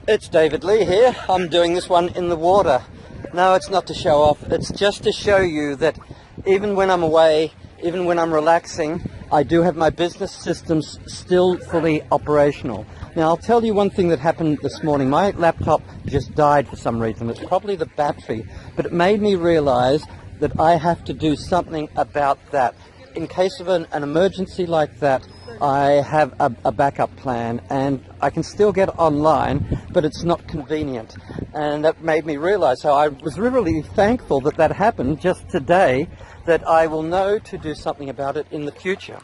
It's David Lee here. I'm doing this one in the water. No, it's not to show off. It's just to show you that even when I'm away, even when I'm relaxing, I do have my business systems still fully operational. Now, I'll tell you one thing that happened this morning. My laptop just died for some reason. It's probably the battery, but it made me realize that I have to do something about that. In case of an emergency like that, I have a backup plan, and I can still get online, but it's not convenient. And that made me realize how I was really thankful that that happened just today, that I will know to do something about it in the future.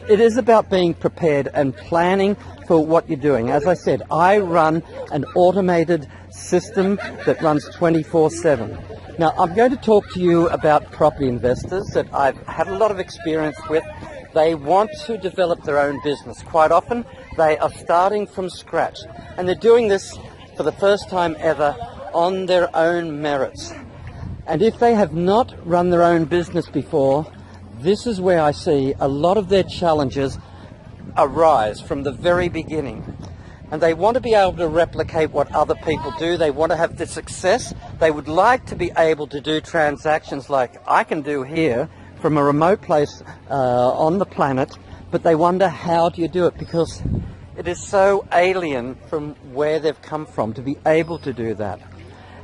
It is about being prepared and planning for what you're doing. As I said, I run an automated system that runs 24/7. Now, I'm going to talk to you about property investors that I've had a lot of experience with. They want to develop their own business. Quite often, they are starting from scratch, and they're doing this for the first time ever on their own merits. And if they have not run their own business before, this is where I see a lot of their challenges arise from the very beginning. And they want to be able to replicate what other people do. They want to have the success. They would like to be able to do transactions like I can do here from a remote place on the planet, but they wonder, how do you do it? Because it is so alien from where they've come from to be able to do that.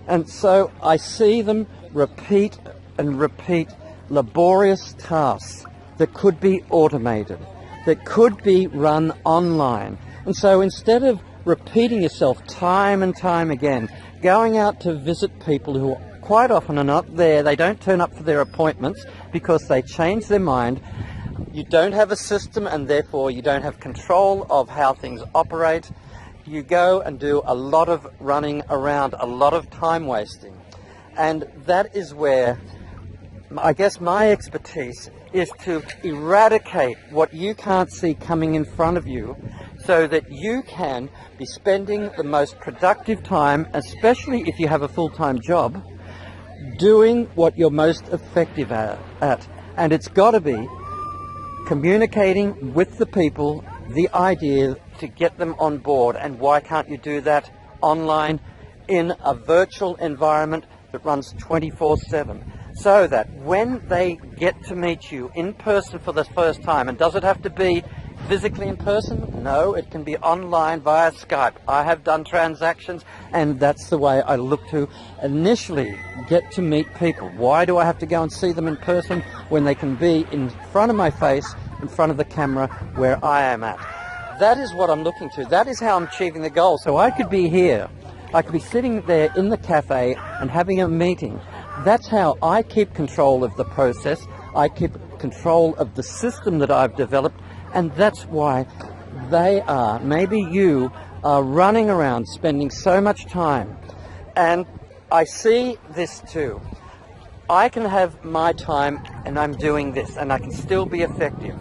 And so I see them repeat and repeat laborious tasks that could be automated, that could be run online. And so instead of repeating yourself time and time again, going out to visit people who quite often are not there, they don't turn up for their appointments because they change their mind, you don't have a system and therefore you don't have control of how things operate, you go and do a lot of running around, a lot of time wasting. And that is where I guess my expertise is to eradicate what you can't see coming in front of you, so that you can be spending the most productive time, especially if you have a full-time job, doing what you're most effective at. And it's got to be communicating with the people, the idea to get them on board. And why can't you do that online in a virtual environment that runs 24/7? So that when they get to meet you in person for the first time, and does it have to be physically in person? No, it can be online via Skype. I have done transactions, and that's the way I look to initially get to meet people. Why do I have to go and see them in person when they can be in front of my face, in front of the camera where I am at? That is what I'm looking to. That is how I'm achieving the goal. So I could be here. I could be sitting there in the cafe and having a meeting. That's how I keep control of the process. I keep control of the system that I've developed. And that's why they are, maybe you are running around spending so much time. And I see this too. I can have my time and I'm doing this and I can still be effective.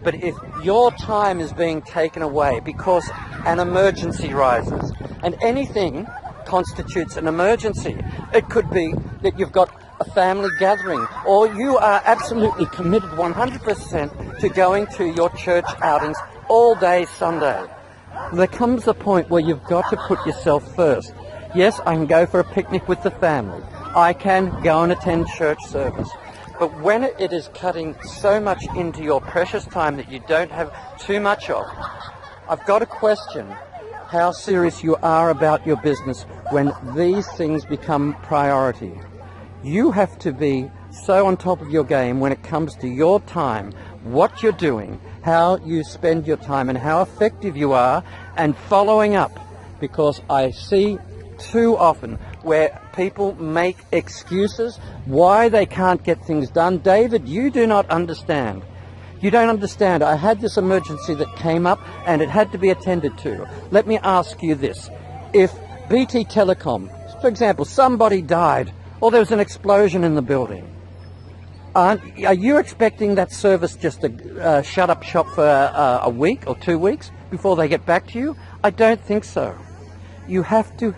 But if your time is being taken away because an emergency rises, and anything constitutes an emergency, it could be that you've got a family gathering, or you are absolutely committed 100% to going to your church outings all day Sunday. There comes a point where you've got to put yourself first. Yes, I can go for a picnic with the family. I can go and attend church service. But when it is cutting so much into your precious time that you don't have too much of, I've got to question how serious you are about your business when these things become priority. You have to be so on top of your game when it comes to your time, what you're doing, how you spend your time, and how effective you are, and following up. Because I see too often where people make excuses why they can't get things done. David, you do not understand. You don't understand. I had this emergency that came up and it had to be attended to. Let me ask you this. If BT Telecom, for example, somebody died, or there was an explosion in the building, are you expecting that service just to shut up shop for a week or 2 weeks before they get back to you? I don't think so. You have to